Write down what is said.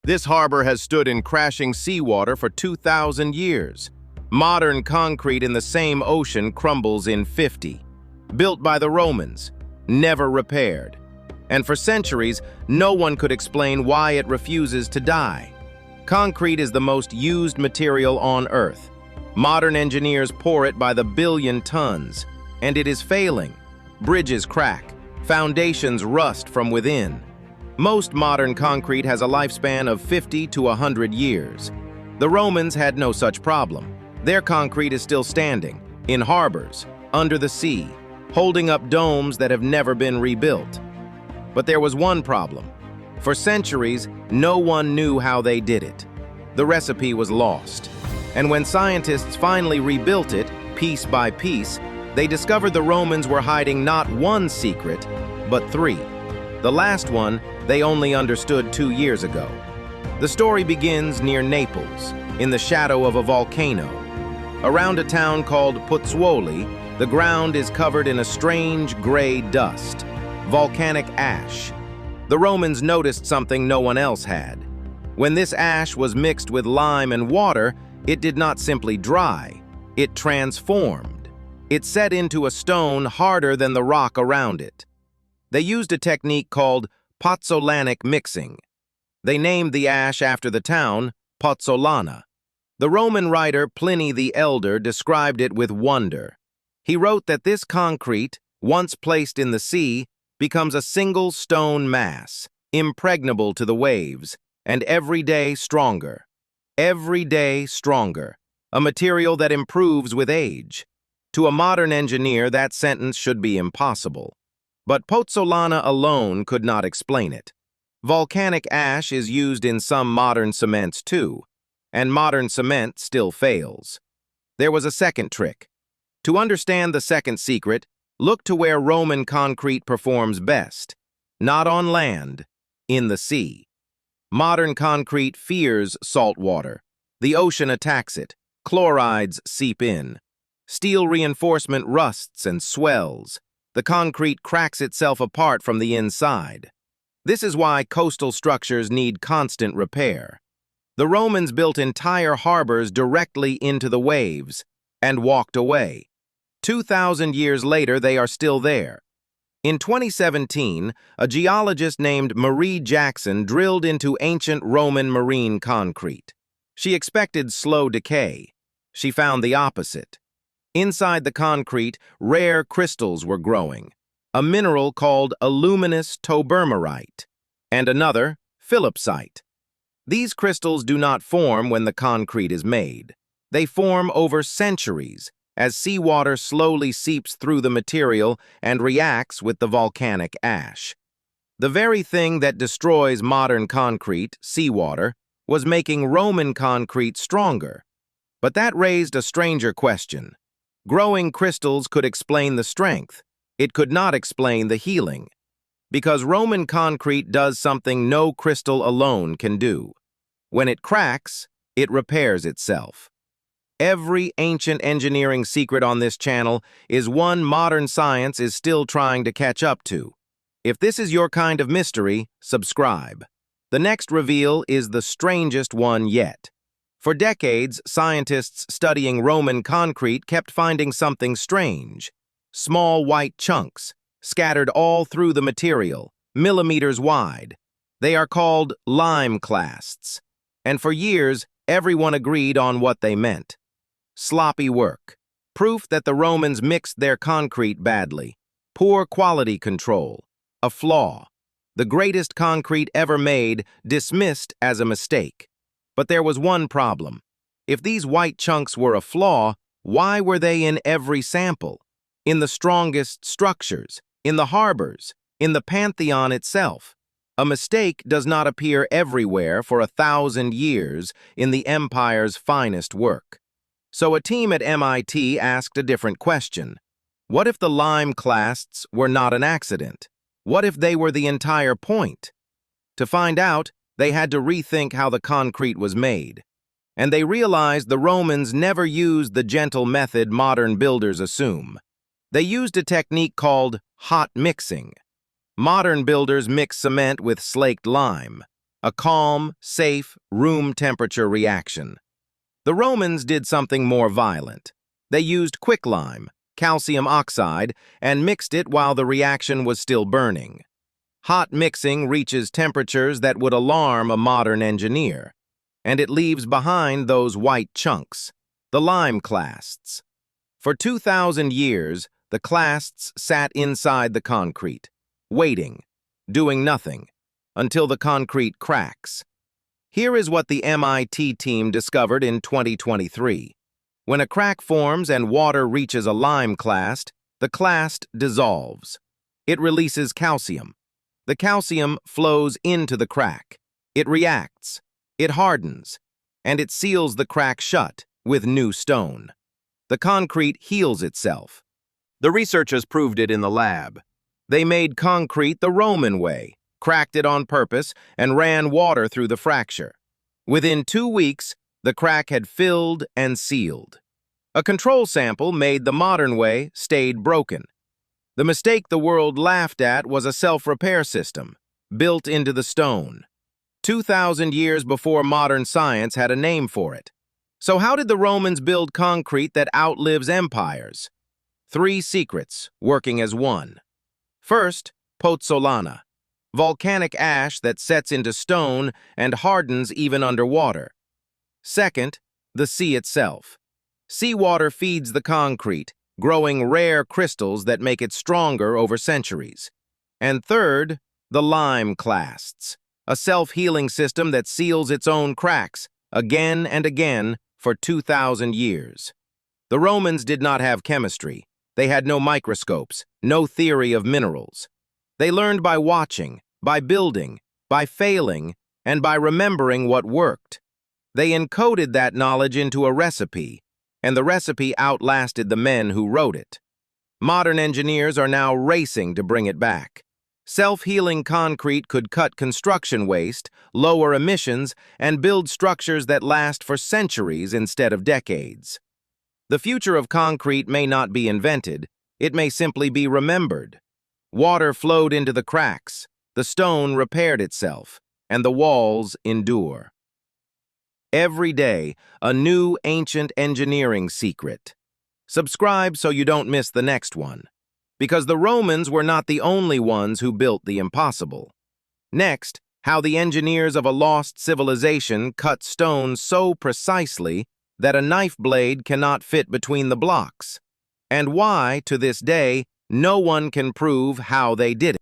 This harbor has stood in crashing seawater for 2,000 years. Modern concrete in the same ocean crumbles in 50. Built by the Romans, never repaired. And for centuries, no one could explain why it refuses to die. Concrete is the most used material on Earth. Modern engineers pour it by the billion tons, and it is failing. Bridges crack, foundations rust from within. Most modern concrete has a lifespan of 50 to 100 years. The Romans had no such problem. Their concrete is still standing, in harbors, under the sea, holding up domes that have never been rebuilt. But there was one problem. For centuries, no one knew how they did it. The recipe was lost. And when scientists finally rebuilt it, piece by piece, they discovered the Romans were hiding not one secret, but three. The last one they only understood 2 years ago. The story begins near Naples, in the shadow of a volcano. Around a town called Pozzuoli, the ground is covered in a strange gray dust, volcanic ash. The Romans noticed something no one else had. When this ash was mixed with lime and water, it did not simply dry, it transformed. It set into a stone harder than the rock around it. They used a technique called pozzolanic mixing. They named the ash after the town, Pozzolana. The Roman writer Pliny the Elder described it with wonder. He wrote that this concrete, once placed in the sea, becomes a single stone mass, impregnable to the waves, and every day stronger. Every day stronger, a material that improves with age. To a modern engineer, that sentence should be impossible. But pozzolana alone could not explain it. Volcanic ash is used in some modern cements too, and modern cement still fails. There was a second trick. To understand the second secret, look to where Roman concrete performs best. Not on land, in the sea. Modern concrete fears salt water. The ocean attacks it. Chlorides seep in. Steel reinforcement rusts and swells. The concrete cracks itself apart from the inside. This is why coastal structures need constant repair. The Romans built entire harbors directly into the waves and walked away. 2,000 years later, they are still there. In 2017, a geologist named Marie Jackson drilled into ancient Roman marine concrete. She expected slow decay. She found the opposite. Inside the concrete, rare crystals were growing, a mineral called aluminous tobermorite, and another, phillipsite. These crystals do not form when the concrete is made. They form over centuries, as seawater slowly seeps through the material and reacts with the volcanic ash. The very thing that destroys modern concrete, seawater, was making Roman concrete stronger. But that raised a stranger question. Growing crystals could explain the strength. It could not explain the healing. Because Roman concrete does something no crystal alone can do. When it cracks, it repairs itself. Every ancient engineering secret on this channel is one modern science is still trying to catch up to. If this is your kind of mystery, subscribe. The next reveal is the strangest one yet. For decades, scientists studying Roman concrete kept finding something strange. Small white chunks, scattered all through the material, millimeters wide. They are called lime clasts. And for years, everyone agreed on what they meant. Sloppy work. Proof that the Romans mixed their concrete badly. Poor quality control. A flaw. The greatest concrete ever made, dismissed as a mistake. But there was one problem. If these white chunks were a flaw, why were they in every sample? In the strongest structures, in the harbors, in the Pantheon itself. A mistake does not appear everywhere for 1,000 years in the empire's finest work. So a team at MIT asked a different question. What if the lime clasts were not an accident? What if they were the entire point? To find out, they had to rethink how the concrete was made. And they realized the Romans never used the gentle method modern builders assume. They used a technique called hot mixing. Modern builders mix cement with slaked lime, a calm, safe, room temperature reaction. The Romans did something more violent. They used quicklime, calcium oxide, and mixed it while the reaction was still burning. Hot mixing reaches temperatures that would alarm a modern engineer, and it leaves behind those white chunks, the lime clasts. For 2,000 years, the clasts sat inside the concrete, waiting, doing nothing, until the concrete cracks. Here is what the MIT team discovered in 2023. When a crack forms and water reaches a lime clast, the clast dissolves. It releases calcium. The calcium flows into the crack. It reacts. It hardens. And it seals the crack shut with new stone. The concrete heals itself. The researchers proved it in the lab. They made concrete the Roman way, cracked it on purpose, and ran water through the fracture. Within 2 weeks, the crack had filled and sealed. A control sample made the modern way stayed broken. The mistake the world laughed at was a self-repair system, built into the stone. 2,000 years before modern science had a name for it. So how did the Romans build concrete that outlives empires? 3 secrets, working as one. First, pozzolana, volcanic ash that sets into stone and hardens even underwater. Second, the sea itself. Seawater feeds the concrete, growing rare crystals that make it stronger over centuries. And third, the lime clasts, a self-healing system that seals its own cracks again and again for 2,000 years. The Romans did not have chemistry. They had no microscopes, no theory of minerals. They learned by watching, by building, by failing, and by remembering what worked. They encoded that knowledge into a recipe, and the recipe outlasted the men who wrote it. Modern engineers are now racing to bring it back. Self-healing concrete could cut construction waste, lower emissions, and build structures that last for centuries instead of decades. The future of concrete may not be invented, it may simply be remembered. Water flowed into the cracks, the stone repaired itself, and the walls endure. Every day, a new ancient engineering secret. Subscribe so you don't miss the next one. Because the Romans were not the only ones who built the impossible. Next, how the engineers of a lost civilization cut stone so precisely that a knife blade cannot fit between the blocks. And why, to this day, no one can prove how they did it.